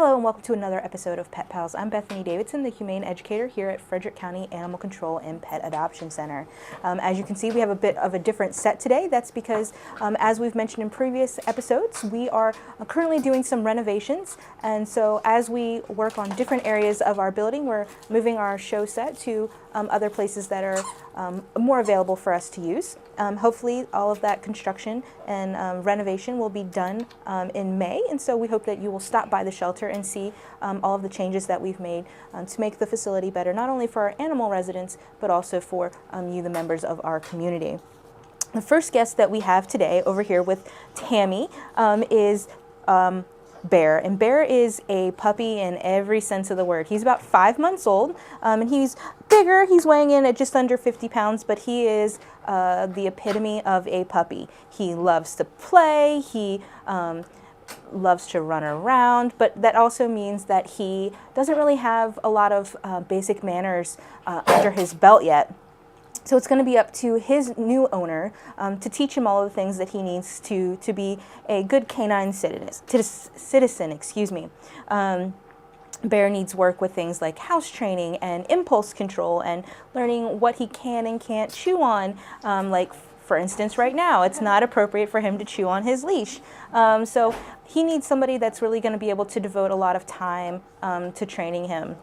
Hello and welcome to another episode of Pet Pals. I'm Bethany Davidson, the Humane Educator here at Frederick County Animal Control and Pet Adoption Center. As you can see, we have a bit of a different set today. That's because, as we've mentioned in previous episodes, we are currently doing some renovations. And so as we work on different areas of our building, we're moving our show set to other places that are more available for us to use. Hopefully all of that construction and renovation will be done in May, and so we hope that you will stop by the shelter and see all of the changes that we've made to make the facility better, not only for our animal residents, but also for you, the members of our community. The first guest that we have today over here with Tammy is Bear, and Bear is a puppy in every sense of the word. He's about 5 months old, and he's bigger. He's weighing in at just under 50 pounds, but he is the epitome of a puppy. He loves to play, he loves to run around, but that also means that he doesn't really have a lot of basic manners under his belt yet. So it's going to be up to his new owner to teach him all of the things that he needs to be a good canine citizen. Excuse me. Bear needs work with things like house training and impulse control and learning what he can and can't chew on. Like, for instance, right now, it's not appropriate for him to chew on his leash. So he needs somebody that's really going to be able to devote a lot of time to training him.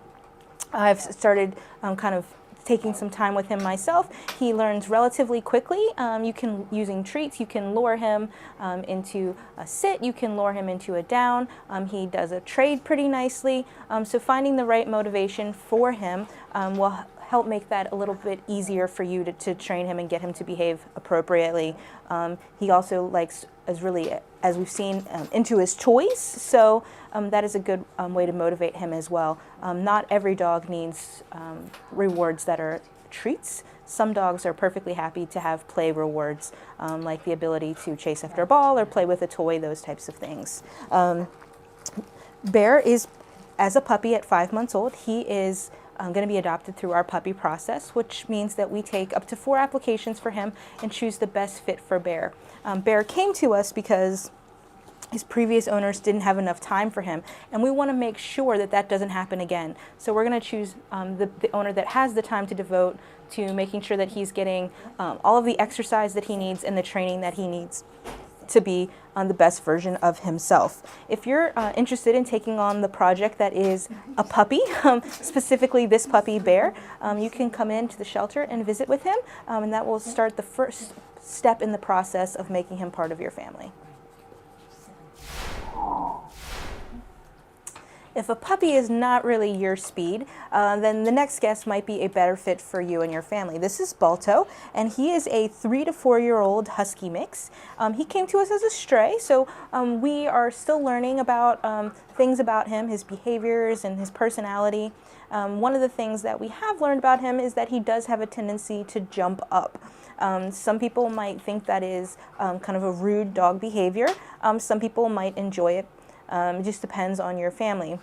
I've started kind of taking some time with him myself. He learns relatively quickly. Using treats, you can lure him into a sit, you can lure him into a down. He does a trade pretty nicely. So finding the right motivation for him will help make that a little bit easier for you to train him and get him to behave appropriately. He also likes, as we've seen, into his toys, so that is a good way to motivate him as well. Not every dog needs rewards that are treats. Some dogs are perfectly happy to have play rewards, like the ability to chase after a ball or play with a toy, those types of things. Bear is, as a puppy at 5 months old, he is going to be adopted through our puppy process, which means that we take up to 4 applications for him and choose the best fit for Bear. Bear came to us because his previous owners didn't have enough time for him, and we want to make sure that that doesn't happen again. So we're going to choose the owner that has the time to devote to making sure that he's getting all of the exercise that he needs and the training that he needs to be the best version of himself. If you're interested in taking on the project that is a puppy, specifically this puppy Bear, you can come into the shelter and visit with him, and that will start the first step in the process of making him part of your family. If a puppy is not really your speed, then the next guest might be a better fit for you and your family. This is Balto, and he is a 3 to 4 year old husky mix. He came to us as a stray, so we are still learning about things about him, his behaviors and his personality. One of the things that we have learned about him is that he does have a tendency to jump up. Some people might think that is kind of a rude dog behavior. Some people might enjoy it. It just depends on your family.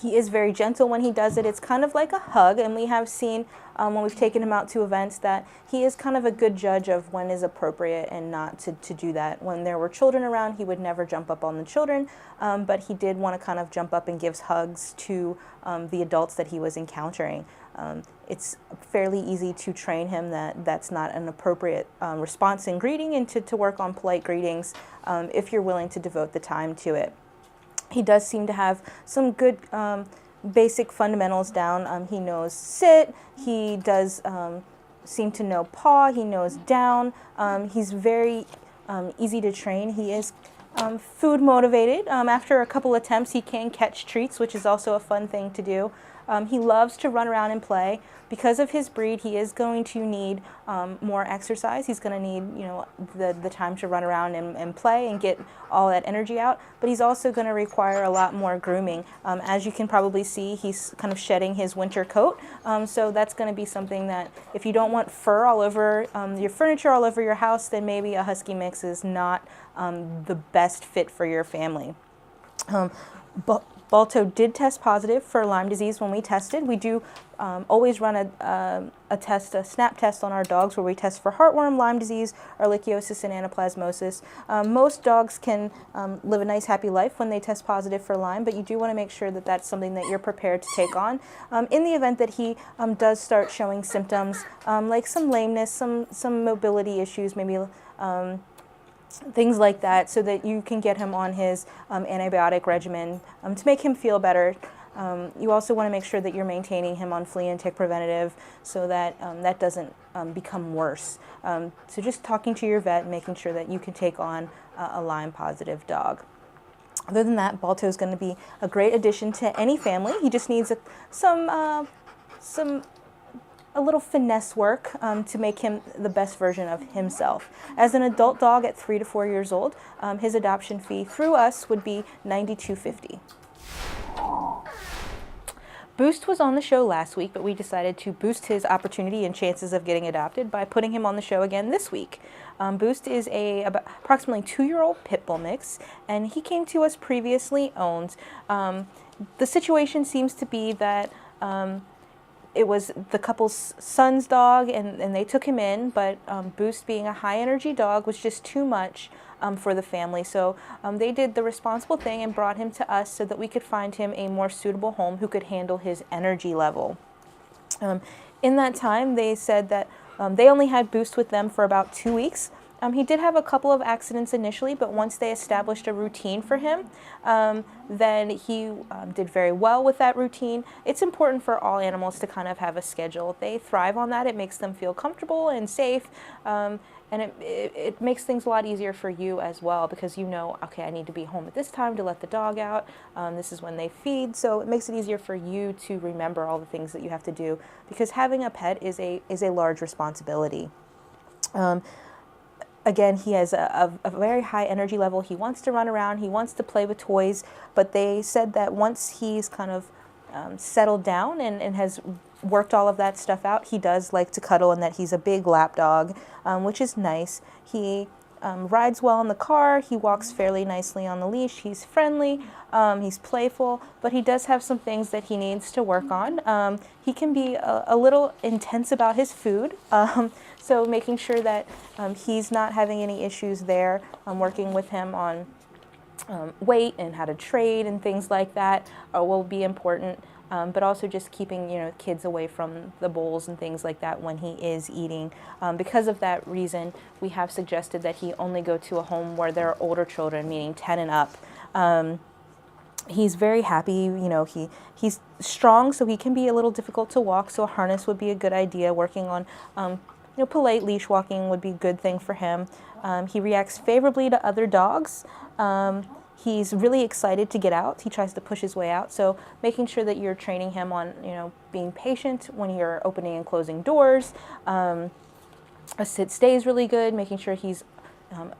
He is very gentle when he does it. It's kind of like a hug, and we have seen when we've taken him out to events that he is kind of a good judge of when is appropriate and not to do that. When there were children around, he would never jump up on the children, but he did want to kind of jump up and give hugs to the adults that he was encountering. It's fairly easy to train him that that's not an appropriate response in greeting, and to work on polite greetings if you're willing to devote the time to it. He does seem to have some good basic fundamentals down. He knows sit, he does seem to know paw, he knows down. He's very easy to train. He is food motivated. After a couple attempts, he can catch treats, which is also a fun thing to do. He loves to run around and play. Because of his breed, he is going to need more exercise. He's going to need, the time to run around and play and get all that energy out. But he's also going to require a lot more grooming. As you can probably see, he's kind of shedding his winter coat. So that's going to be something that, if you don't want fur all over your furniture, all over your house, then maybe a husky mix is not the best fit for your family. Balto did test positive for Lyme disease when we tested. We do always run a test, a SNAP test on our dogs where we test for heartworm, Lyme disease, ehrlichiosis, and anaplasmosis. Most dogs can live a nice, happy life when they test positive for Lyme, but you do want to make sure that that's something that you're prepared to take on. In the event that he does start showing symptoms like some lameness, some mobility issues, maybe things like that, so that you can get him on his antibiotic regimen to make him feel better. You also want to make sure that you're maintaining him on flea and tick preventative so that that doesn't become worse. So just talking to your vet and making sure that you can take on a Lyme positive dog. Other than that, Balto is going to be a great addition to any family. He just needs a little finesse work to make him the best version of himself. As an adult dog at 3 to 4 years old, his adoption fee through us would be $92.50. Boost was on the show last week, but we decided to boost his opportunity and chances of getting adopted by putting him on the show again this week. Boost is approximately 2-year-old pit bull mix, and he came to us previously owned. The situation seems to be that it was the couple's son's dog, and they took him in, but Boost, being a high-energy dog, was just too much for the family. So they did the responsible thing and brought him to us so that we could find him a more suitable home who could handle his energy level. In that time, they said that they only had Boost with them for about 2 weeks. He did have a couple of accidents initially, but once they established a routine for him, then he did very well with that routine. It's important for all animals to kind of have a schedule. They thrive on that. It makes them feel comfortable and safe, and it makes things a lot easier for you as well, because you know, okay, I need to be home at this time to let the dog out. This is when they feed, so it makes it easier for you to remember all the things that you have to do, because having a pet is a large responsibility. Again, he has a very high energy level. He wants to run around. He wants to play with toys. But they said that once he's kind of settled down and has worked all of that stuff out, he does like to cuddle, and that he's a big lap dog, which is nice. He rides well in the car. He walks fairly nicely on the leash. He's friendly. He's playful, but he does have some things that he needs to work on. He can be a little intense about his food. So making sure that he's not having any issues there, working with him on weight and how to trade and things like that will be important. But also just keeping, kids away from the bowls and things like that when he is eating. Because of that reason, we have suggested that he only go to a home where there are older children, meaning 10 and up. He's very happy, he's strong, so he can be a little difficult to walk, so a harness would be a good idea. Working on polite leash walking would be a good thing for him. He reacts favorably to other dogs. He's really excited to get out. He tries to push his way out. So making sure that you're training him on, being patient when you're opening and closing doors. A sit-stay is really good. Making sure he's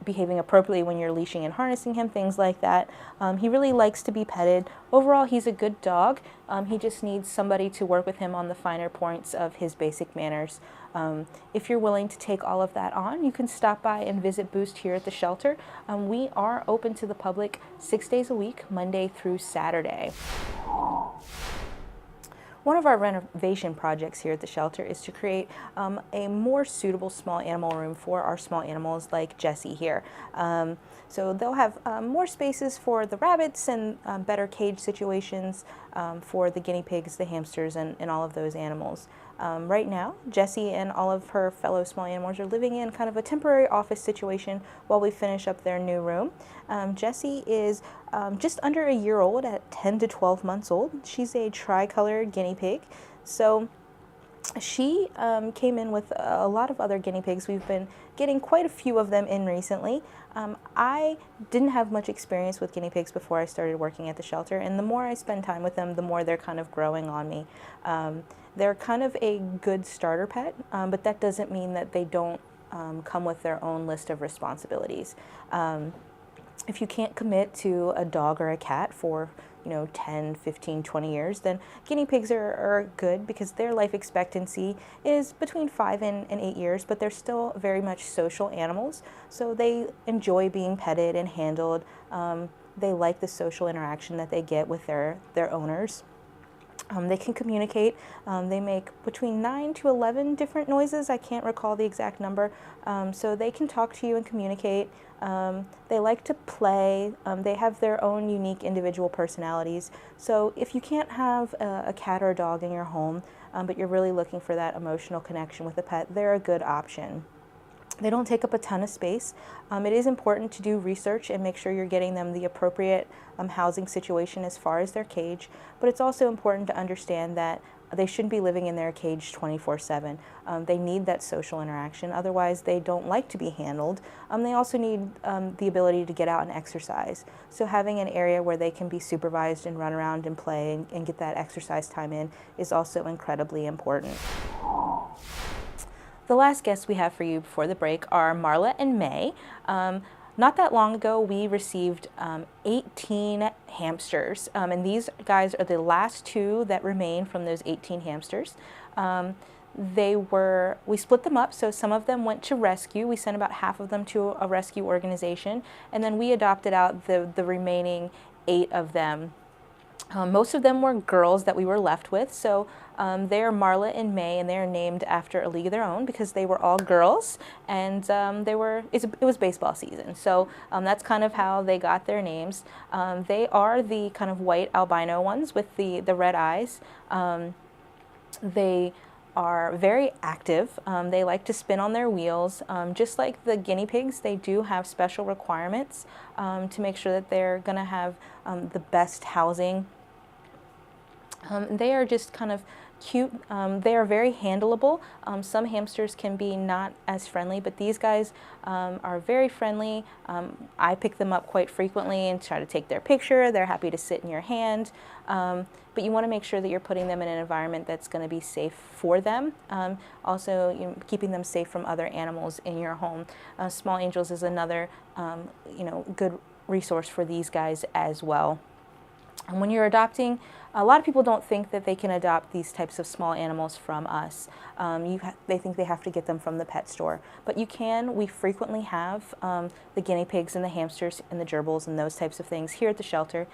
behaving appropriately when you're leashing and harnessing him, things like that. He really likes to be petted. Overall, he's a good dog. He just needs somebody to work with him on the finer points of his basic manners. If you're willing to take all of that on, you can stop by and visit Boost here at the shelter. We are open to the public 6 days a week, Monday through Saturday. One of our renovation projects here at the shelter is to create a more suitable small animal room for our small animals like Jessie here. So they'll have more spaces for the rabbits and better cage situations for the guinea pigs, the hamsters, and all of those animals. Right now, Jessie and all of her fellow small animals are living in kind of a temporary office situation while we finish up their new room. Jessie is just under a year old, at 10 to 12 months old. She's a tricolored guinea pig. So she came in with a lot of other guinea pigs. We've been getting quite a few of them in recently. I didn't have much experience with guinea pigs before I started working at the shelter, and the more I spend time with them, the more they're kind of growing on me. They're kind of a good starter pet, but that doesn't mean that they don't come with their own list of responsibilities. If you can't commit to a dog or a cat for 10, 15, 20 years, then guinea pigs are good, because their life expectancy is between 5 and 8 years, but they're still very much social animals, so they enjoy being petted and handled. They like the social interaction that they get with their owners. They can communicate. They make between 9 to 11 different noises. I can't recall the exact number. So they can talk to you and communicate. They like to play. They have their own unique individual personalities. So if you can't have a cat or a dog in your home, but you're really looking for that emotional connection with a pet, they're a good option. They don't take up a ton of space. It is important to do research and make sure you're getting them the appropriate housing situation as far as their cage, but it's also important to understand that they shouldn't be living in their cage 24/7. They need that social interaction, otherwise they don't like to be handled. They also need the ability to get out and exercise. So having an area where they can be supervised and run around and play and get that exercise time in is also incredibly important. The last guests we have for you before the break are Marla and May. Not that long ago, we received 18 hamsters, and these guys are the last 2 that remain from those 18 hamsters. We split them up, so some of them went to rescue. We sent about half of them to a rescue organization, and then we adopted out the remaining 8 of them. Most of them were girls that we were left with, so they are Marla and May, and they are named after a league of their own because they were all girls, and it was baseball season, so that's kind of how they got their names. They are the kind of white albino ones with the red eyes. They are very active. They like to spin on their wheels. Just like the guinea pigs, they do have special requirements to make sure that they're going to have the best housing. They are just kind of cute. They are very handleable. Some hamsters can be not as friendly, but these guys are very friendly. I pick them up quite frequently and try to take their picture. They're happy to sit in your hand. But you want to make sure that you're putting them in an environment that's going to be safe for them. Also, keeping them safe from other animals in your home. Small Angels is another good resource for these guys as well. And when you're adopting, a lot of people don't think that they can adopt these types of small animals from us. They think they have to get them from the pet store. But you can. We frequently have the guinea pigs and the hamsters and the gerbils and those types of things here at the shelter.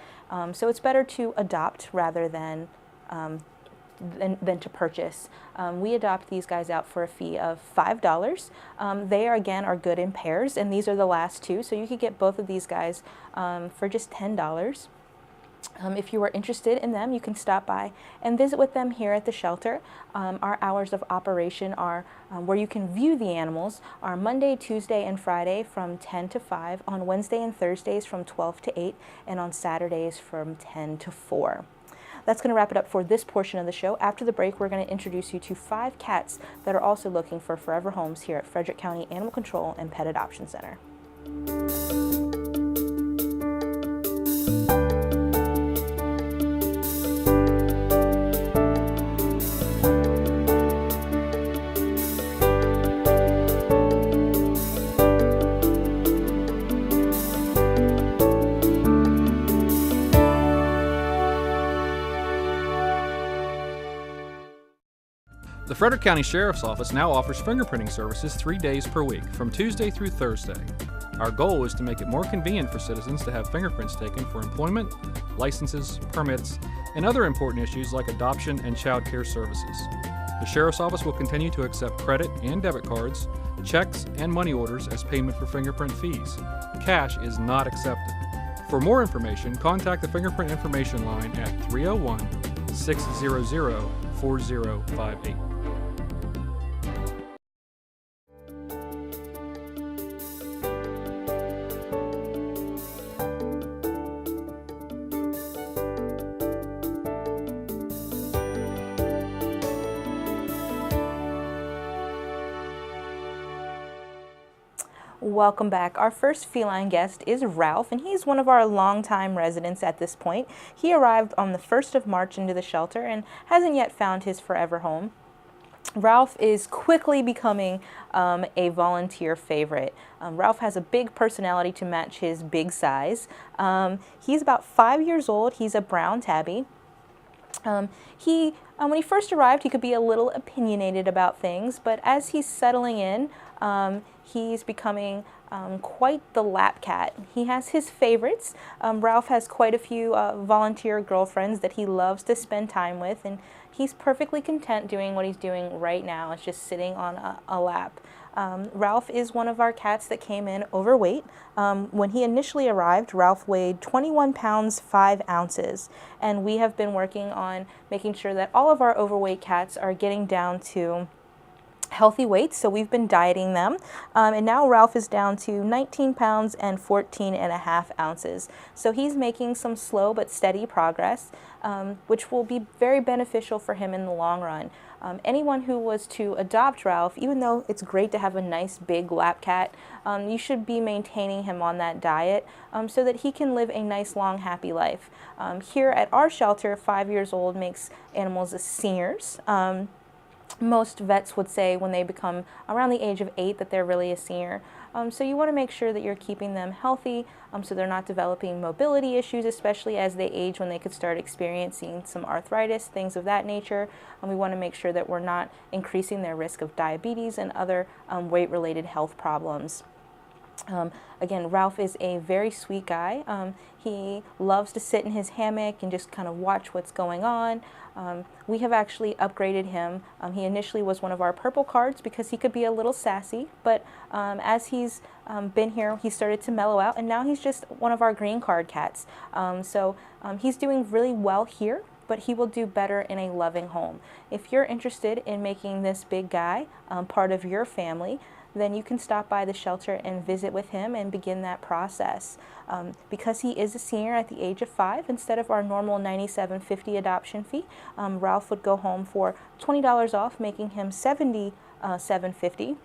So it's better to adopt rather than to purchase. We adopt these guys out for a fee of $5. They are good in pairs, and these are the last 2. So you could get both of these guys for just $10. If you are interested in them, you can stop by and visit with them here at the shelter. Our hours of operation are where you can view the animals are Monday, Tuesday, and Friday from 10 to 5, on Wednesday and Thursdays from 12 to 8, and on Saturdays from 10 to 4. That's going to wrap it up for this portion of the show. After the break, we're going to introduce you to 5 cats that are also looking for forever homes here at Frederick County Animal Control and Pet Adoption Center. The Frederick County Sheriff's Office now offers fingerprinting services 3 days per week, from Tuesday through Thursday. Our goal is to make it more convenient for citizens to have fingerprints taken for employment, licenses, permits, and other important issues like adoption and child care services. The Sheriff's Office will continue to accept credit and debit cards, checks, and money orders as payment for fingerprint fees. Cash is not accepted. For more information, contact the Fingerprint Information Line at 301-600-4058. Welcome back. Our first feline guest is Ralph, and he's one of our longtime residents at this point. He arrived on the 1st of March into the shelter and hasn't yet found his forever home. Ralph is quickly becoming a volunteer favorite. Ralph has a big personality to match his big size. He's about 5 years old. He's a brown tabby. When he first arrived, he could be a little opinionated about things, but as he's settling in, he's becoming quite the lap cat. He has his favorites. Ralph has quite a few volunteer girlfriends that he loves to spend time with, and he's perfectly content doing what he's doing right now. It's just sitting on a lap. Ralph is one of our cats that came in overweight. When he initially arrived, Ralph weighed 21 pounds 5 ounces, and we have been working on making sure that all of our overweight cats are getting down to healthy weights, so we've been dieting them, and now Ralph is down to 19 pounds and 14.5 ounces. So he's making some slow but steady progress, which will be very beneficial for him in the long run. Anyone who was to adopt Ralph, even though it's great to have a nice big lap cat, you should be maintaining him on that diet so that he can live a nice, long, happy life. Here at our shelter, 5 years old makes animals as seniors. Most vets would say when they become around the age of 8 that they're really a senior. So you want to make sure that you're keeping them healthy so they're not developing mobility issues, especially as they age, when they could start experiencing some arthritis, things of that nature. And we want to make sure that we're not increasing their risk of diabetes and other weight-related health problems. Again, Ralph is a very sweet guy. He loves to sit in his hammock and just kind of watch what's going on. We have actually upgraded him. He initially was one of our purple cards because he could be a little sassy, but as he's been here, he started to mellow out, and now he's just one of our green card cats. He's doing really well here, but he will do better in a loving home. If you're interested in making this big guy part of your family, then you can stop by the shelter and visit with him and begin that process. Because he is a senior at the age of 5, instead of our normal $97.50 adoption fee, Ralph would go home for $20 off, making him $77.50.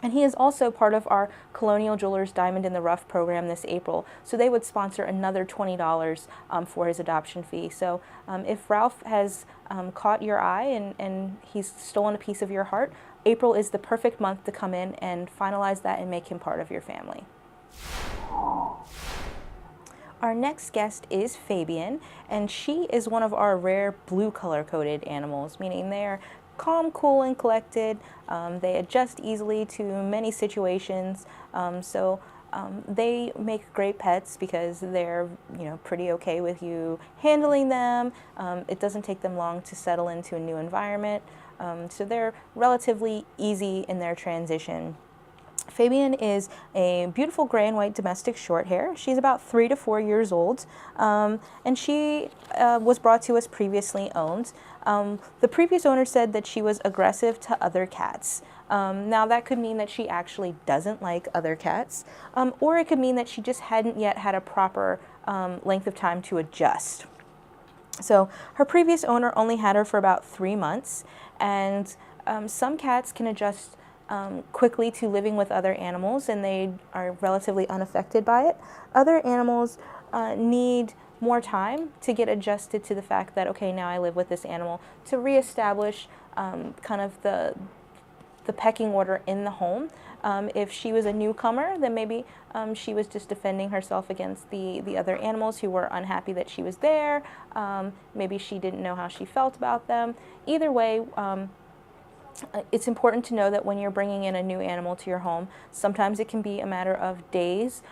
And he is also part of our Colonial Jewelers Diamond in the Rough program this April, so they would sponsor another $20 for his adoption fee. So if Ralph has caught your eye and he's stolen a piece of your heart, April is the perfect month to come in and finalize that and make him part of your family. Our next guest is Fabian, and she is one of our rare blue color-coded animals, meaning they're calm, cool, and collected. They adjust easily to many situations, they make great pets because they're, pretty okay with you handling them. It doesn't take them long to settle into a new environment, so they're relatively easy in their transition. Fabian is a beautiful gray and white domestic short hair. She's about 3 to 4 years old, and she was brought to us previously owned. The previous owner said that she was aggressive to other cats. Now that could mean that she actually doesn't like other cats, or it could mean that she just hadn't yet had a proper length of time to adjust. So her previous owner only had her for about 3 months, and some cats can adjust quickly to living with other animals, and they are relatively unaffected by it. Other animals need more time to get adjusted to the fact that, okay, now I live with this animal, to reestablish kind of the pecking order in the home. If she was a newcomer, then maybe she was just defending herself against the other animals who were unhappy that she was there. Maybe she didn't know how she felt about them. Either way, it's important to know that when you're bringing in a new animal to your home, sometimes it can be a matter of days,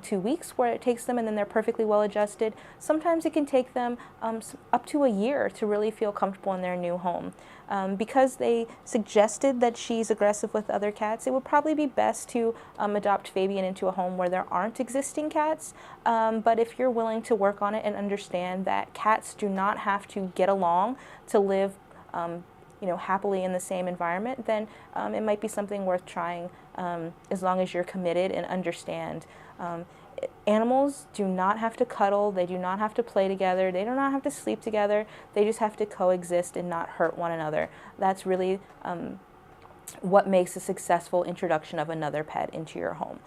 2 weeks where it takes them and then they're perfectly well adjusted. Sometimes it can take them up to a year to really feel comfortable in their new home. Because they suggested that she's aggressive with other cats, it would probably be best to adopt Fabian into a home where there aren't existing cats. But if you're willing to work on it and understand that cats do not have to get along to live happily in the same environment, then it might be something worth trying, as long as you're committed and understand. Animals do not have to cuddle, they do not have to play together, they do not have to sleep together, they just have to coexist and not hurt one another. That's really what makes a successful introduction of another pet into your home.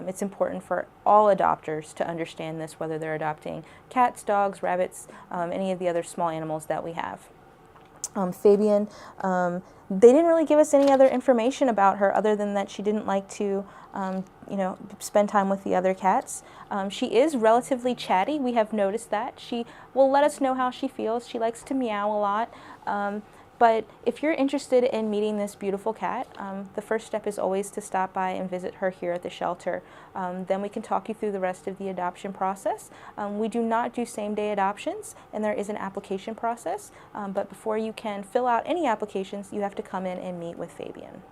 It's important for all adopters to understand this, whether they're adopting cats, dogs, rabbits, any of the other small animals that we have. Fabian, they didn't really give us any other information about her other than that she didn't like to, spend time with the other cats. She is relatively chatty. We have noticed that. She will let us know how she feels. She likes to meow a lot. But if you're interested in meeting this beautiful cat, the first step is always to stop by and visit her here at the shelter. Then we can talk you through the rest of the adoption process. We do not do same-day adoptions, and there is an application process. But before you can fill out any applications, you have to come in and meet with Fabian.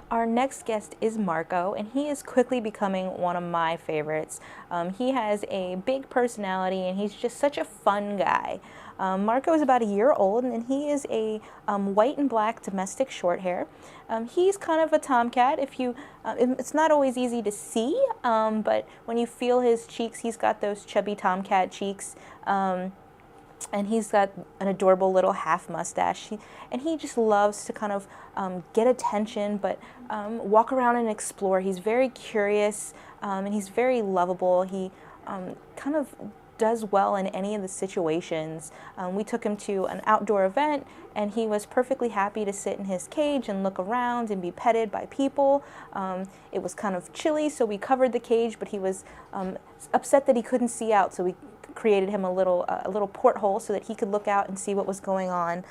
Our next guest is Marco, and he is quickly becoming one of my favorites. He has a big personality, and he's just such a fun guy. Marco is about a year old, and he is a white and black domestic shorthair. He's kind of a tomcat. It's not always easy to see, but when you feel his cheeks, he's got those chubby tomcat cheeks. And he's got an adorable little half mustache. And he just loves to kind of get attention, but walk around and explore. He's very curious, and he's very lovable. He kind of does well in any of the situations. We took him to an outdoor event, and he was perfectly happy to sit in his cage and look around and be petted by people. It was kind of chilly, so we covered the cage, but he was upset that he couldn't see out, so we created him a little porthole so that he could look out and see what was going on.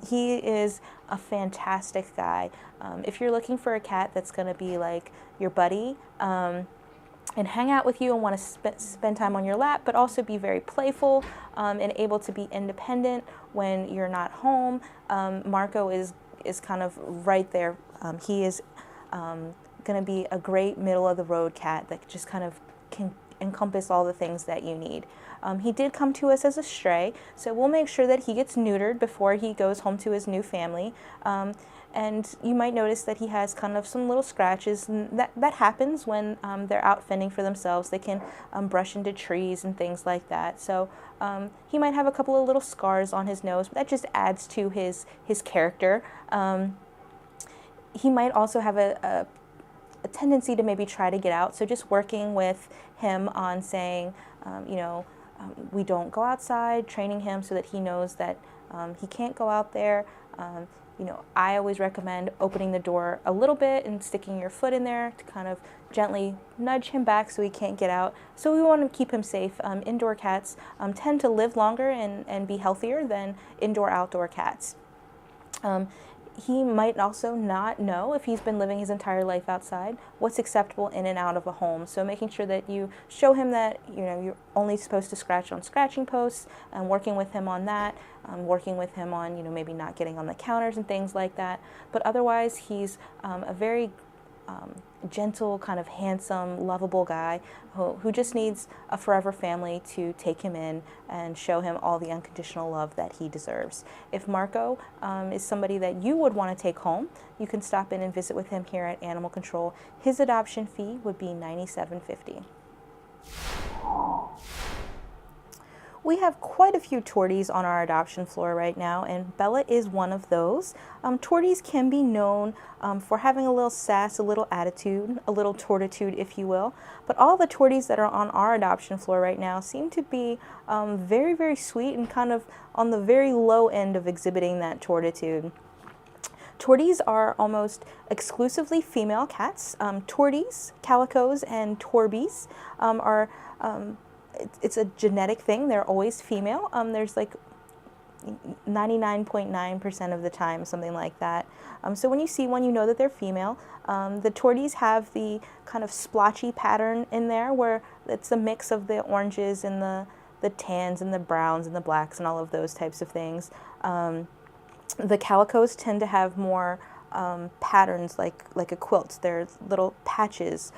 He is a fantastic guy. If you're looking for a cat that's going to be like your buddy and hang out with you and want to spend time on your lap, but also be very playful and able to be independent when you're not home, Marco is kind of right there. He is going to be a great middle-of-the-road cat that just kind of can encompass all the things that you need. He did come to us as a stray, so we'll make sure that he gets neutered before he goes home to his new family. And you might notice that he has kind of some little scratches, and that happens when they're out fending for themselves. They can brush into trees and things like that. So he might have a couple of little scars on his nose, but that just adds to his character. He might also have a tendency to maybe try to get out, so just working with him on saying, we don't go outside, training him so that he knows that he can't go out there. I always recommend opening the door a little bit and sticking your foot in there to kind of gently nudge him back so he can't get out. So we want to keep him safe. Indoor cats tend to live longer and be healthier than indoor-outdoor cats. He might also not know, if he's been living his entire life outside, what's acceptable in and out of a home. So making sure that you show him that you're only supposed to scratch on scratching posts, and working with him on that, working with him on maybe not getting on the counters and things like that. But otherwise, he's a very gentle, kind of handsome, lovable guy who just needs a forever family to take him in and show him all the unconditional love that he deserves. If Marco is somebody that you would want to take home, you can stop in and visit with him here at Animal Control. His adoption fee would be $97.50. We have quite a few torties on our adoption floor right now, and Bella is one of those. Torties can be known for having a little sass, a little attitude, a little tortitude, if you will. But all the torties that are on our adoption floor right now seem to be very, very sweet and kind of on the very low end of exhibiting that tortitude. Torties are almost exclusively female cats. Torties, calicos, and torbies are it's a genetic thing. They're always female. There's like 99.9% of the time, something like that. So when you see one, you know that they're female. The torties have the kind of splotchy pattern in there where it's a mix of the oranges and the tans and the browns and the blacks and all of those types of things. The calicos tend to have more patterns like a quilt. They're little patches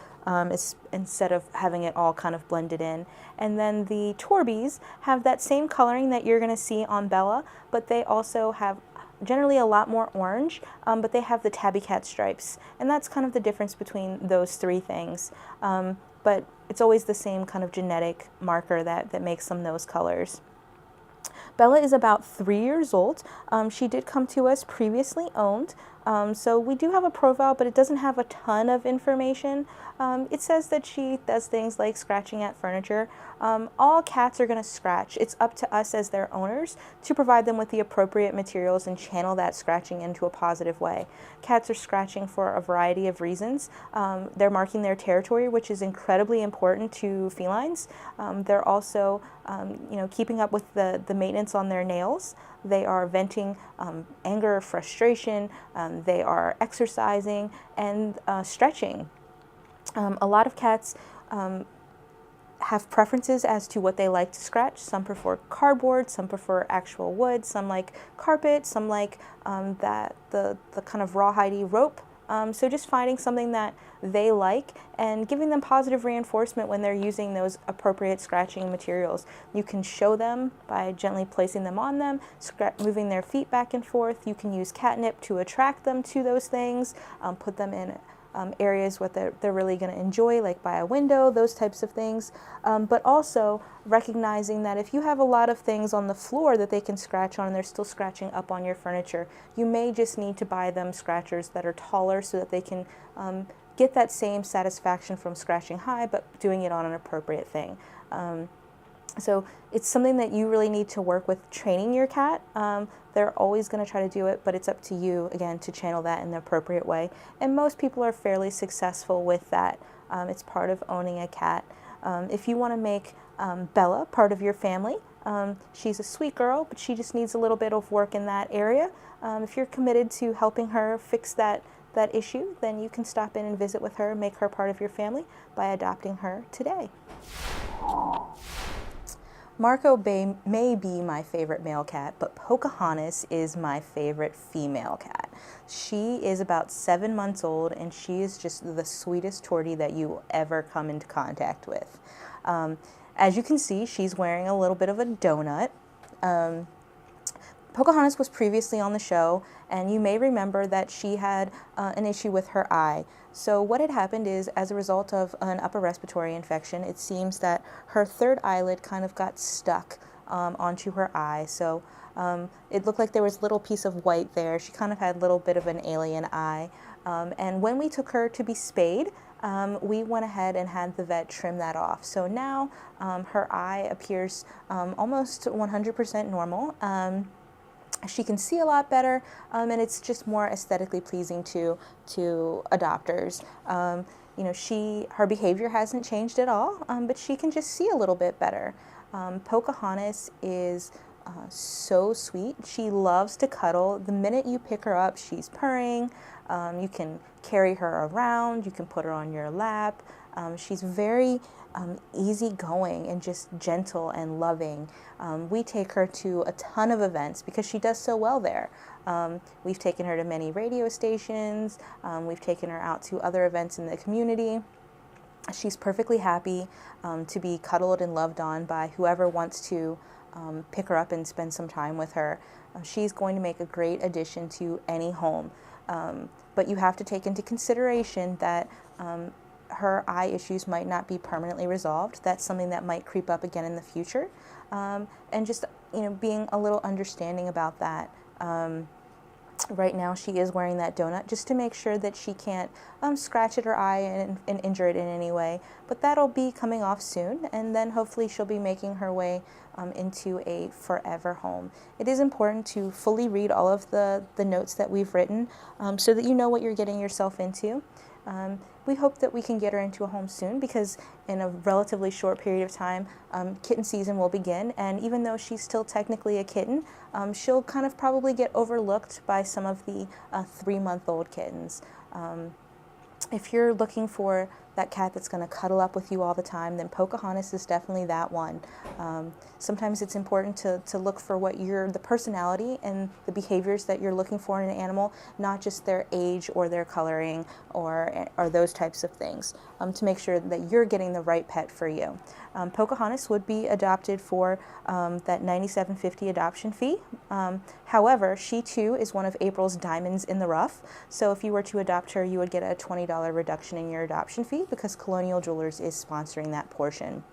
instead of having it all kind of blended in. And then the torbies have that same coloring that you're going to see on Bella, but they also have generally a lot more orange, but they have the tabby cat stripes. And that's kind of the difference between those three things. But it's always the same kind of genetic marker that makes them those colors. Bella is about 3 years old. She did come to us previously owned. So we do have a profile, but it doesn't have a ton of information. It says that she does things like scratching at furniture. All cats are going to scratch. It's up to us as their owners to provide them with the appropriate materials and channel that scratching into a positive way. Cats are scratching for a variety of reasons. They're marking their territory, which is incredibly important to felines. They're also keeping up with the maintenance on their nails. They are venting anger, frustration, they are exercising and stretching. A lot of cats have preferences as to what they like to scratch. Some prefer cardboard, some prefer actual wood, some like carpet, some like the kind of rawhidey rope. So just finding something that they like and giving them positive reinforcement when they're using those appropriate scratching materials. You can show them by gently placing them on them, moving their feet back and forth. You can use catnip to attract them to those things, put them in areas what they're really going to enjoy, like by a window, those types of things. But also recognizing that if you have a lot of things on the floor that they can scratch on and they're still scratching up on your furniture, you may just need to buy them scratchers that are taller so that they can get that same satisfaction from scratching high, but doing it on an appropriate thing. So it's something that you really need to work with training your cat. They're always going to try to do it, but it's up to you, again, to channel that in the appropriate way. And most people are fairly successful with that. It's part of owning a cat. If you want to make Bella part of your family, she's a sweet girl, but she just needs a little bit of work in that area. If you're committed to helping her fix that issue, then you can stop in and visit with her, make her part of your family by adopting her today. Marco may be my favorite male cat, but Pocahontas is my favorite female cat. She is about 7 months old, and she is just the sweetest tortie that you will ever come into contact with. As you can see, she's wearing a little bit of a donut. Pocahontas was previously on the show, and you may remember that she had an issue with her eye. So what had happened is, as a result of an upper respiratory infection, it seems that her third eyelid kind of got stuck onto her eye. So it looked like there was a little piece of white there. She kind of had a little bit of an alien eye. And when we took her to be spayed, we went ahead and had the vet trim that off. So now her eye appears almost 100% normal. She can see a lot better, and it's just more aesthetically pleasing to adopters. Her behavior hasn't changed at all, but she can just see a little bit better. Pocahontas is so sweet. She loves to cuddle. The minute you pick her up, she's purring. You can carry her around. You can put her on your lap. She's very easygoing and just gentle and loving. We take her to a ton of events because she does so well there. We've taken her to many radio stations. We've taken her out to other events in the community. She's perfectly happy to be cuddled and loved on by whoever wants to pick her up and spend some time with her. She's going to make a great addition to any home. But you have to take into consideration that her eye issues might not be permanently resolved. That's something that might creep up again in the future. And just, being a little understanding about that. Right now she is wearing that donut just to make sure that she can't scratch at her eye and injure it in any way. But that'll be coming off soon, and then hopefully she'll be making her way into a forever home. It is important to fully read all of the notes that we've written so that you know what you're getting yourself into. We hope that we can get her into a home soon because in a relatively short period of time, kitten season will begin. And even though she's still technically a kitten, she'll kind of probably get overlooked by some of the 3-month-old kittens. If you're looking for that cat that's going to cuddle up with you all the time, then Pocahontas is definitely that one. Sometimes it's important to look for the personality and the behaviors that you're looking for in an animal, not just their age or their coloring or those types of things, to make sure that you're getting the right pet for you. Pocahontas would be adopted for that $97.50 adoption fee. However, she too is one of April's diamonds in the rough. So if you were to adopt her, you would get a $20 reduction in your adoption fee because Colonial Jewelers is sponsoring that portion.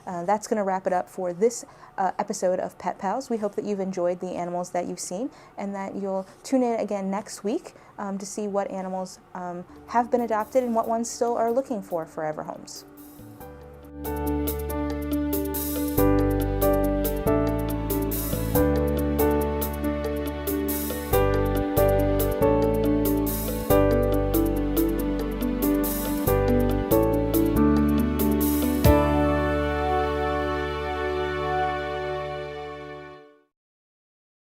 That's going to wrap it up for this episode of Pet Pals. We hope that you've enjoyed the animals that you've seen and that you'll tune in again next week to see what animals have been adopted and what ones still are looking for forever homes.